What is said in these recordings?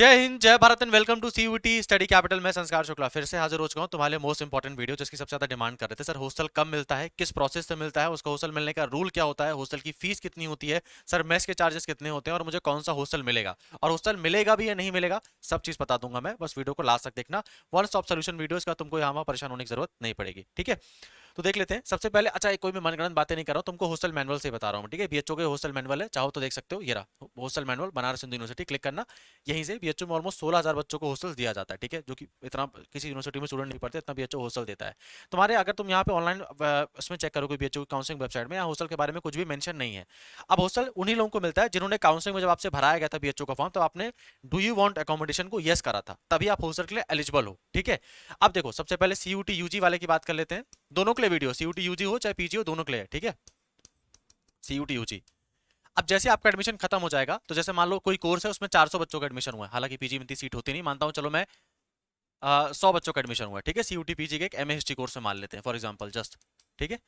जय हिंद, जय Bharat and welcome to CUT study capital. मैं संस्कार शुक्ला फिर से हाजिर हो चुका हूं तुम्हारे लिए मोस्ट इंपॉर्टेंट वीडियो, जिसकी सबसे ज्यादा डिमांड कर रहे थे। सर हॉस्टल कब मिलता है, किस प्रोसेस से मिलता है, उसका हॉस्टल मिलने का रूल क्या होता है, हॉस्टल की फीस कितनी होती है, सर मेस के चार्जेस कितने होते हैं, और मुझे कौन सा हॉस्टल मिलेगा, और हॉस्टल मिलेगा भी या नहीं मिलेगा, सब चीज बता दूंगा मैं। बस वीडियो को लास्ट तक देखना। वन स्टॉप सोल्यूशन वीडियो, इसका तुमको यहाँ परेशान होने की जरूरत नहीं पड़ेगी, ठीक है। तो देख लेते हैं सबसे पहले। अच्छा, कोई मैं मनगढ़ंत बातें नहीं कर रहा हूँ, तुमको हॉस्टल मैनुअल से बता रहा हूँ, ठीक है। बीएचओ के हॉस्टल मैनुअल है, चाहो तो देख सकते हो। ये रहा hostel manual, Banaras Hindu university, click करना। यहीं से बीएचओ में ऑलमोस्ट 16,000 बच्चों को हॉस्टल दिया जाता है, ठीक है। जो कि इतना किसी यूनिवर्सिटी में स्टूडेंट नहीं पढ़ते, इतना बीएचओ हॉस्टल देता है तुम्हारे। अगर तुम यहाँ पे ऑनलाइन उसमें चेक करोगे बीएचओ की काउंसलिंग वेबसाइट में, यहाँ हॉस्टल के बारे में कुछ भी मेंशन नहीं है। अब हॉस्टल उन्हीं लोगों को मिलता है जिन्होंने काउंसलिंग में, जब आपसे भराया गया था बीएचओ का फॉर्म, तो आपने डू यू वांट अकोमोडेशन को यस करा था, तभी आप हॉस्टल के लिए एलिजिबल हो, ठीक है। अब देखो, सबसे पहले सीयूटी यूजी वाले की बात कर लेते हैं। दोनों के लिए वीडियो, सीयूटी यूजी हो चाहे पीजी हो, दोनों के लिए, ठीक है। CUT UG. अब जैसे आपका एडमिशन खत्म हो जाएगा, तो जैसे मान लो कोई कोर्स है, उसमें 400 बच्चों का एडमिशन हुआ है, हालांकि पीजी में इतनी सीट होती नहीं, मानता हूं, चलो मैं 100 बच्चों का एडमिशन हुआ है, ठीक है। सीयूटी पीजी के एक एमए हिस्ट्री कोर्स में मान लेते हैं फॉर एग्जांपल, जस्ट, ठीक है।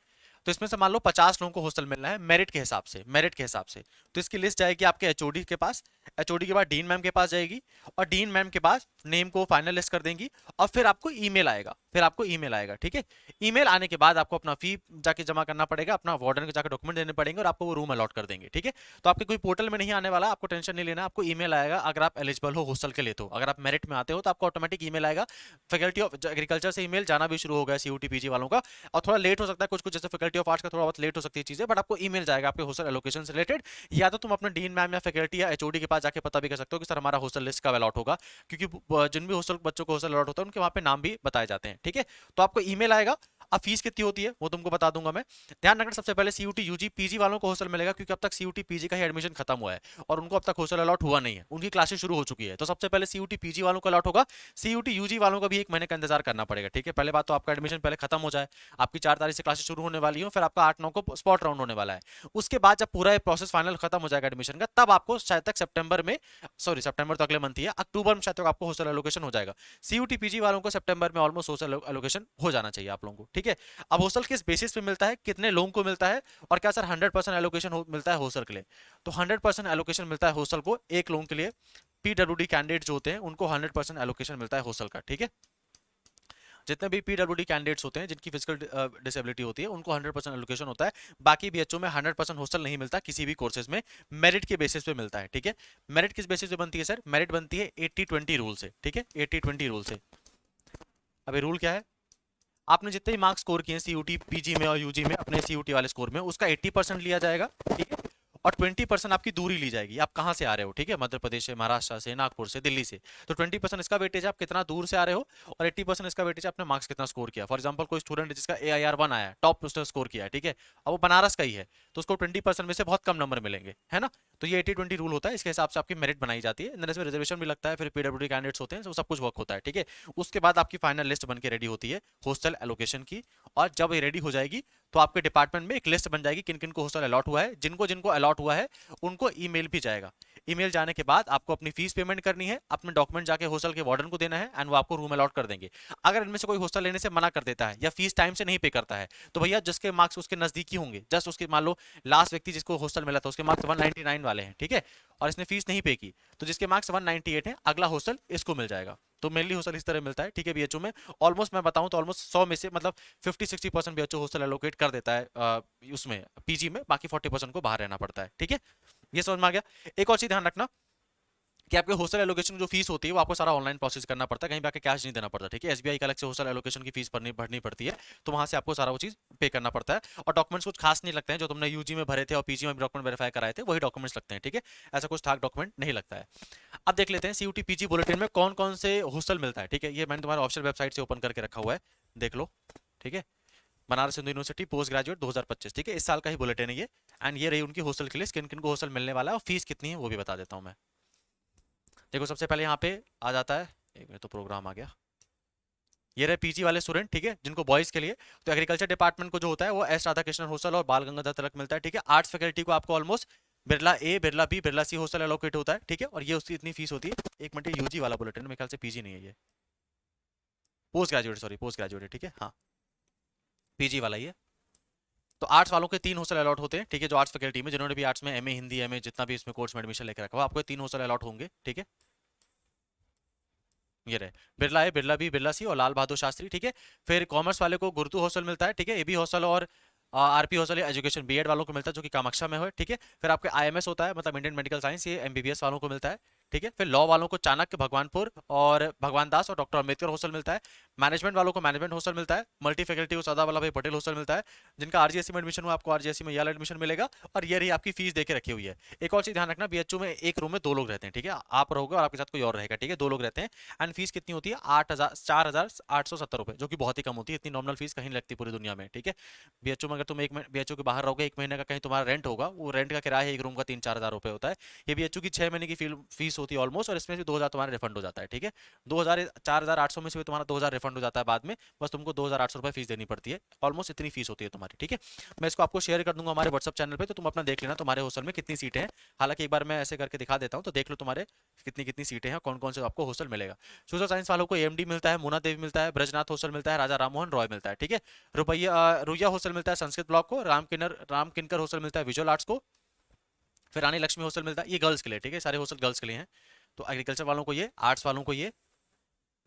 तो इसमें से मान लो 50 लोगों को हॉस्टल मिलना है, मेरिट के हिसाब से, मेरिट के हिसाब से। तो इसकी लिस्ट जाएगी आपके एचओडी के पास, एचओडी के बाद डीन मैम के पास जाएगी, और डीन मैम के पास नेम को फाइनल लिस्ट कर देंगी, और फिर आपको ईमेल आएगा, ठीक है। ईमेल आने के बाद आपको अपना फी जाके जमा करना पड़ेगा, अपना वार्डन को जाकर डॉक्यूमेंट देने पड़ेंगे, और आपको वो रूम अलॉट कर देंगे, ठीक है। तो आपके कोई पोर्टल में नहीं आने वाला, आपको टेंशन नहीं लेना, आपको ईमेल आएगा अगर आप एलिजिबल हो हॉस्टल के लिए। तो अगर आप मेरिट में आते हो तो आपको ऑटोमेटिक ईमेल आएगा। फैकल्टी ऑफ एग्रीकल्चर से ईमेल जाना भी शुरू हो गया सीयूटी पीजी वालों का, और थोड़ा लेट हो सकता है, कुछ कुछ जैसे फैकल्टी ऑफ आर्ट्स का थोड़ा बहुत लेट हो सकती है चीजें, बट आपको ईमेल जाएगा आपके हॉस्टल एलोकेशन से रिलेटेड। या तो तुम अपने डीन मैम या फैकल्टी या एचओडी के पास जाके पता भी कर सकते हो कि सर हमारा हॉस्टल लिस्ट कब अलॉट होगा, क्योंकि जिन भी हॉस्टल बच्चों को हॉस्टल अलॉट होता है उनके वहां पे नाम भी बताए जाते हैं, ठीक है। तो आपको ईमेल आएगा। अब फीस कितनी होती है वो तुमको बता दूंगा मैं। ध्यान रखना, सबसे पहले सीयूटी यूजी पीजी वालों को हॉस्टल मिलेगा, क्योंकि अब तक सीयूटी पीजी का ही एडमिशन खत्म हुआ है और उनको अब तक हॉस्टल अलॉट हुआ नहीं है, उनकी क्लासेस शुरू हो चुकी है। तो सबसे पहले सीयूटी पीजी वालों को अलॉट होगा। सीयूटी यूजी वालों को भी 1 महीने का इंतजार करना पड़ेगा, ठीक है। पहले बात तो आपका एडमिशन पहले खत्म हो जाए, आपकी 4 तारीख से क्लासेस शुरू होने वाली हो, फिर आपका 8-9 को स्पॉट राउंड होने वाला है। उसके बाद जब पूरा प्रोसेस फाइनल खत्म हो जाएगा एडमिशन का, तब आपको शायद तक सितंबर में, सॉरी सितंबर तो अगले मंथ ही है, अक्टूबर में शायद तक आपको हॉस्टल एलोकेशन हो जाएगा। सीयूटी पीजी वालों को सितंबर में ऑलमोस्ट हॉस्टल एलोकेशन हो जाना चाहिए आप लोगों को, ठीक है। अब हॉस्टल किस बेसिस पे मिलता है, कितने लोगों को मिलता है, और क्या सर 100% एलोकेशन मिलता है हॉस्टल के लिए? तो 100% एलोकेशन मिलता है हॉस्टल को एक लोगों के लिए। पीडब्ल्यूडी कैंडिडेट जो होते हैं उनको 100% एलोकेशन मिलता है हॉस्टल का, ठीक है। जितने भी पीडब्ल्यूडी कैंडिडेट्स होते हैं जिनकी फिजिकल डिसेबिलिटी होती है, उनको 100% एलोकेशन होता है। बाकी बीएचओ में 100% हॉस्टल नहीं मिलता किसी भी कोर्सेज में, मेरिट के बेसिस पे मिलता है, ठीक है। मेरिट किस बेसिस पे बनती है सर? मेरिट बनती है 80-20 रूल से, ठीक है, 80-20 रूल से। अभी रूल क्या है? आपने जितने भी मार्क्स स्कोर किए सीयूटी पीजी में और यूजी में, अपने सीयूटी वाले स्कोर में, उसका 80% लिया जाएगा, ठीक है। और 20% आपकी दूरी ली जाएगी, आप कहाँ से आ रहे हो, ठीक है, मध्य प्रदेश से, महाराष्ट्र से, नागपुर से, दिल्ली से। तो 20% इसका वेटेज आप कितना दूर से आ रहे हो, और 80% इसका वेटेज आपने मार्क्स कितना स्कोर किया। फॉर एग्जाम्पल कोई स्टूडेंट है जिसका AIR 1 आया है, टॉप उसने स्कोर किया है, ठीक है, अब वो बनारस का ही है, तो उसको 20% में से बहुत कम नंबर मिलेंगे, है ना। तो ये 80-20 रूल होता है, इसके हिसाब से आपकी मेरिट बनाई जाती है। इसमें रिजर्वेशन भी लगता है, फिर पीडब्ल्यूडी कैंडिडेट्स होते हैं, तो सब कुछ वर्क होता है, ठीक है। उसके बाद आपकी फाइनल लिस्ट बन के रेडी होती है हॉस्टल एलोकेशन की, और जब ये रेडी हो जाएगी तो आपके डिपार्टमेंट में एक लिस्ट बन जाएगी किन किन को हॉस्टल अलॉट हुआ है। जिनको जिनको अलॉट हुआ है उनको ईमेल भी जाएगा। ईमेल जाने के बाद आपको अपनी फीस पेमेंट करनी है, अपने डॉक्यूमेंट जाके हॉस्टल के वार्डन को देना है, एंड वो आपको रूम अलॉट कर देंगे। अगर इनमें से कोई हॉस्टल लेने से मना कर देता है या फीस टाइम से नहीं पे करता है, तो भैया जिसके मार्क्स उसके नजदीकी होंगे, जस्ट उसके, मान लो लास्ट व्यक्ति जिसको हॉस्टल मिला था उसके मार्क्स 199 वाले हैं, ठीक है, और इसने फीस नहीं पे की, तो जिसके मार्क्स 198 है, अगला हॉस्टल इसको मिल जाएगा। तो मेनली हॉस्टल इस तरह मिलता है, ठीक है। बीएचओ में ऑलमोस्ट मैं बताऊं तो ऑलमोस्ट 100 में से मतलब 50-60% बीएचओ हॉस्टल एलोकेट कर देता है उसमें पीजी में, बाकी 40% को बाहर रहना पड़ता है, ठीक है। ये समझ में आ गया। एक और चीज ध्यान रखना कि आपके हॉस्टल एलोकेशन जो फीस होती है वो आपको सारा ऑनलाइन प्रोसेस करना पड़ता है, कहीं पे आके कैश नहीं देना पड़ता, ठीक है। एसबीआई का अलग से हॉस्टल एलोकेशन की फीस भरनी पड़ती है, तो वहां से आपको सारा वो चीज पे करना पड़ता है। और डॉक्यूमेंट्स कुछ खास नहीं लगते हैं, जो तुमने यूजी में भरे थे और पीजी में डॉक्यूमेंट वेरीफाई कराए थे वही डॉक्यूमेंट्स लगते हैं, ठीक है। ऐसा कुछ ठाक डॉक्यूमेंट नहीं लगता है। अब देख लेते हैं सीयूटी पीजी बुलेटिन में कौन कौन से हॉस्टल मिलता है, ठीक है। ये मैंने तुम्हारे ऑफिशियल वेबसाइट से ओपन करके रखा हुआ है, देख लो, ठीक है। Banaras Hindu university post graduate 2025, ठीक है, इस साल का ही बुलेटिन है ये। एंड ये रही उनकी हॉस्टल की लिस्ट, किन किन को हॉस्टल मिलने वाला है और फीस कितनी है वो भी बता देता हूँ मैं। देखो सबसे पहले यहाँ पे आ जाता है, एक मिनट तो प्रोग्राम आ गया, ये रहे पीजी वाले स्टूडेंट, ठीक है, जिनको बॉयज के लिए। तो एग्रीकल्चर डिपार्टमेंट को जो होता है वो एस राधाकृष्णन हॉस्टल और बाल गंगाधर तिलक मिलता है, ठीक है। आर्ट्स फैकल्टी को आपको ऑलमोस्ट बिरला ए, बिरला बी, बिरला सी हॉस्टल एलोकेट होता है, ठीक है, और ये उसकी इतनी फीस होती है। एक मिनट, यूजी वाला बुलेटिन मेरे ख्याल से पीजी नहीं है ये, post graduate, sorry post graduate है, ठीक है, हाँ पीजी वाला ही है। तो आर्ट्स वालों के 3 हॉस्टल अलॉट होते हैं, ठीक है, जो आर्ट्स फैकल्टी में, जिन्होंने भी आर्ट्स में एमए हिंदी एमए जितना भी इसमें कोर्स में एडमिशन लेकर रखा हुआ, आपको 3 हॉस्टल अलॉट होंगे, ठीक है। ये रहे, बिरला है, बिरला बी, बिरला सी और लाल बहादुर शास्त्री, ठीक है। फिर कॉमर्स वाले को गुरुतु हॉस्टल मिलता है, ठीक है, एबी हॉस्टल और आरपी हॉस्टल एजुकेशन बीएड वालों को मिलता है जो कि कामाक्षा में हो, ठीक है। फिर आपके आईएमएस होता है मतलब इंडियन मेडिकल साइंस, ये एमबीबीएस वालों को मिलता है, ठीक है। फिर लॉ वालों को चाणक्य, भगवानपुर और भगवान दास और डॉक्टर अम्बेडकर हॉस्टल मिलता है। मैनेजमेंट वालों को मैनेजमेंट हॉस्टल मिलता है। मल्टी फैकल्टी को सरदार वल्लभ भाई पटेल हॉस्टल मिलता है। जिनका आरजीएससी में एडमिशन हुआ आपको आरजीएससी में ये वाला एडमिशन मिलेगा। और ये रही आपकी फीस देके रखी हुई है। एक और चीज ध्यान रखना, बीएचयू में एक रूम में 2 लोग रहते हैं, ठीक है, आप रहोगे और आपके साथ कोई और रहेगा, ठीक है, 2 लोग रहते हैं। एंड फीस कितनी होती है, 4,870 रुपए, जो कि बहुत ही कम होती है, इतनी नॉर्मल फीस कहीं नहीं लगती पूरी दुनिया में, ठीक है। बीएचयू में अगर तुम एक बीएचयू के बाहर रहोगे, 1 महीने का कहीं तुम्हारा रेंट होगा, वो रेंट का किराया एक रूम का 3-4 हजार रुपए होता है। ये बीएचयू की 6 महीने की फीस होती है ऑलमोस्ट, और इसमें से 2,000 तुम्हारा रिफंड हो जाता है, ठीक है। 2,000 4,800 में से भी तुम्हारा 2,000 रिफंड हो जाता है बाद में, बस तुमको 2,800 रुपए फीस देनी पड़ती है, ऑलमोस्ट इतनी फीस होती है तुम्हारी, ठीक है। मैं इसको आपको शेयर कर दूंगा हमारे व्हाट्सअप चैनल पे, तो तुम अपना देख लेना तुम्हारे हॉस्टल में कितनी सीटें हैं। हालांकि एक बार मैं ऐसे करके दिखा देता हूँ, तो देख लो तुम्हारे कितनी कितनी सीटें हैं, कौन कौन से आपको हॉस्टल मिलेगा। सोशल साइंस वालों को एएमडी मिलता है, मुना देवी मिलता है, ब्रजनाथ हॉस्टल मिलता है, राजा राममोहन रॉय मिलता है, ठीक है। रुपया हॉस्टल मिलता है संस्कृत ब्लॉक को, राम किन्नर हॉस्टल मिलता है विजुअल आर्ट्स को। फिर रानी लक्ष्मी हॉस्टल मिलता है, ये गर्ल्स के लिए, ठीक है, सारे हॉस्टल गर्ल्स के लिए हैं। तो एग्रीकल्चर वालों को ये, आर्ट्स वालों को ये,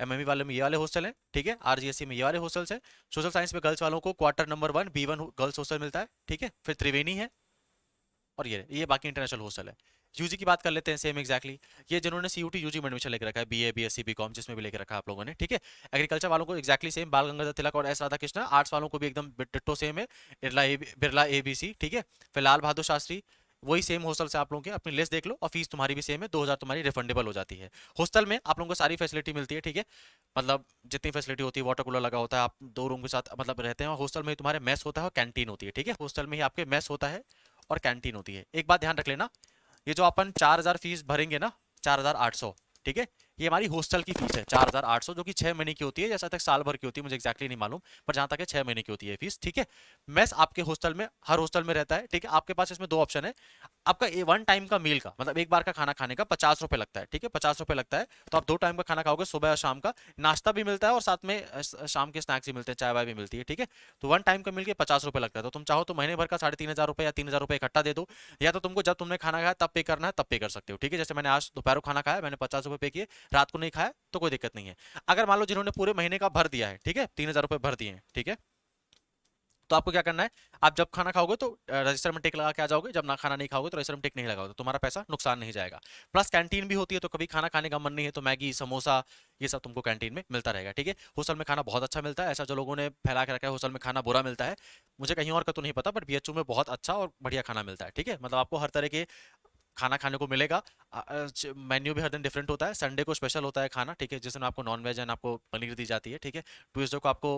एमएमई वाले में ये वाले हॉस्टल हैं, ठीक है, आरजीएससी में ये वाले हॉस्टल्स हैं। सोशल साइंस में गर्ल्स वालों को quarter number 1 B1 girls hostel मिलता है, ठीक है। फिर त्रिवेणी है, और ये बाकी इंटरनेशनल हॉस्टल है। यूजी की बात कर लेते हैं, सेम एग्जैक्टली ये जिन्होंने सीयूटी यूजी में एडमिशन लेकर रखा है, बीए बीएससी बीकॉम जिसमें भी लेकर रखा है आप लोगों ने, ठीक है। एग्रीकल्चर वालों को एक्जैक्टली सेम, बाल गंगाधर तिलक और एस राधा कृष्णा। आर्ट्स वालों को भी एकदम डिट्टो सेम है, बिरला एबीसी, ठीक है। फिर लाल बहादुर शास्त्री, वही सेम हॉस्टल से आप लोगों के, अपनी लिस्ट देख लो, और फीस तुम्हारी भी सेम है, 2,000 तुम्हारी रिफंडेबल हो जाती है। हॉस्टल में आप लोगों को सारी फैसिलिटी मिलती है, ठीक है, मतलब जितनी फैसिलिटी होती है, वाटर कूलर लगा होता है, आप 2 रूम के साथ मतलब रहते हैं। हॉस्टल में तुम्हारे मेस होता है और कैंटीन होती है, ठीक है, हॉस्टल में ही आपके मेस होता है और कैंटीन होती है। एक बात ध्यान रख लेना, ये जो अपन 4,000 फीस भरेंगे ना, 4,800, ठीक है, ये हमारी हॉस्टल की फीस है 4,800, जो कि 6 महीने की होती है, जैसा तक साल भर की होती है मुझे एक्जैक्टली नहीं मालूम, पर जहां तक है 6 महीने की होती है फीस, ठीक है। मेस आपके हॉस्टल में, हर हॉस्टल में रहता है, ठीक है। आपके पास इसमें 2 ऑप्शन है। आपका 1 टाइम का मील का मतलब एक बार का खाना खाने का 50 रुपए लगता है, ठीक है, 50 रुपए लगता है। तो आप 2 टाइम का खाना खाओगे, सुबह और शाम का। नाश्ता भी मिलता है और साथ में शाम के स्नैक्स भी मिलते हैं, चाय वाय भी मिलती है, ठीक है। तो 1 टाइम का मिल के 50 रुपए लगता है। तो तुम चाहो तो महीने भर का 3,500 रुपए या 3,000 रुपए इकट्ठा दे दो, या तो तुमको जब तुमने खाना खाया तब पे करना है, तब पे कर सकते हो, ठीक है। जैसे मैंने आज दोपहर को खाना खाया, मैंने 50 रुपए पे किए, रात को नहीं खाया तो कोई दिक्कत नहीं है। अगर मान लो जिन्होंने पूरे महीने का भर दिया है, ठीक है, 3,000 रुपए भर दिए हैं, ठीक है, तो आपको क्या करना है, आप जब खाना खाओगे तो रजिस्टर में टिक लगा के आ जाओगे, जब ना खाना नहीं खाओगे तो रजिस्टर में टिक नहीं लगाओगे, तो तुम्हारा पैसा नुकसान नहीं जाएगा। प्लस कैंटीन भी होती है, तो कभी खाना खाने का मन नहीं है तो मैगी समोसा ये सब तुमको कैंटीन में मिलता रहेगा, ठीक है। हॉस्टल में खाना बहुत अच्छा मिलता है, ऐसा जो लोगों ने फैला के रखा है हॉस्टल में खाना बुरा मिलता है, मुझे कहीं और का तो नहीं पता, बट बीएचयू में बहुत अच्छा और बढ़िया खाना मिलता है, ठीक है। मतलब आपको हर तरह के खाना खाने को मिलेगा। मेन्यू भी हर दिन डिफरेंट होता है, संडे को स्पेशल होता है खाना, ठीक है, जिस दिन आपको नॉन वेज एंड आपको पनीर दी जाती है, ठीक है। ट्यूसडे को आपको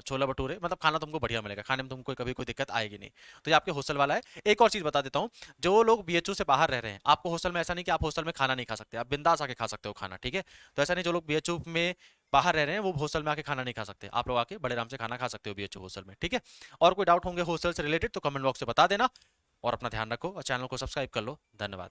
छोला भटूरे, मतलब खाना तुमको बढ़िया मिलेगा, खाने में तुमको कभी कोई दिक्कत आएगी नहीं। तो ये आपके हॉस्टल वाला है। एक और चीज बता देता हूँ, जो लोग बीएचयू से बाहर रह रहे हैं, आपको हॉस्टल में ऐसा नहीं कि आप हॉस्टल में खाना नहीं खा सकते, आप बिंदास आके खा सकते हो खाना, ठीक है। तो ऐसा नहीं, जो लोग बीएचयू में बाहर रह रहे हैं वो हॉस्टल में आके खाना नहीं खा सकते, आप लोग आके बड़े आराम से खाना खा सकते हो बीएचयू हॉस्टल में, ठीक है। और कोई डाउट होंगे हॉस्टल से रिलेटेड तो कमेंट बॉक्स में बता देना, और अपना ध्यान रखो और चैनल को सब्सक्राइब कर लो। धन्यवाद।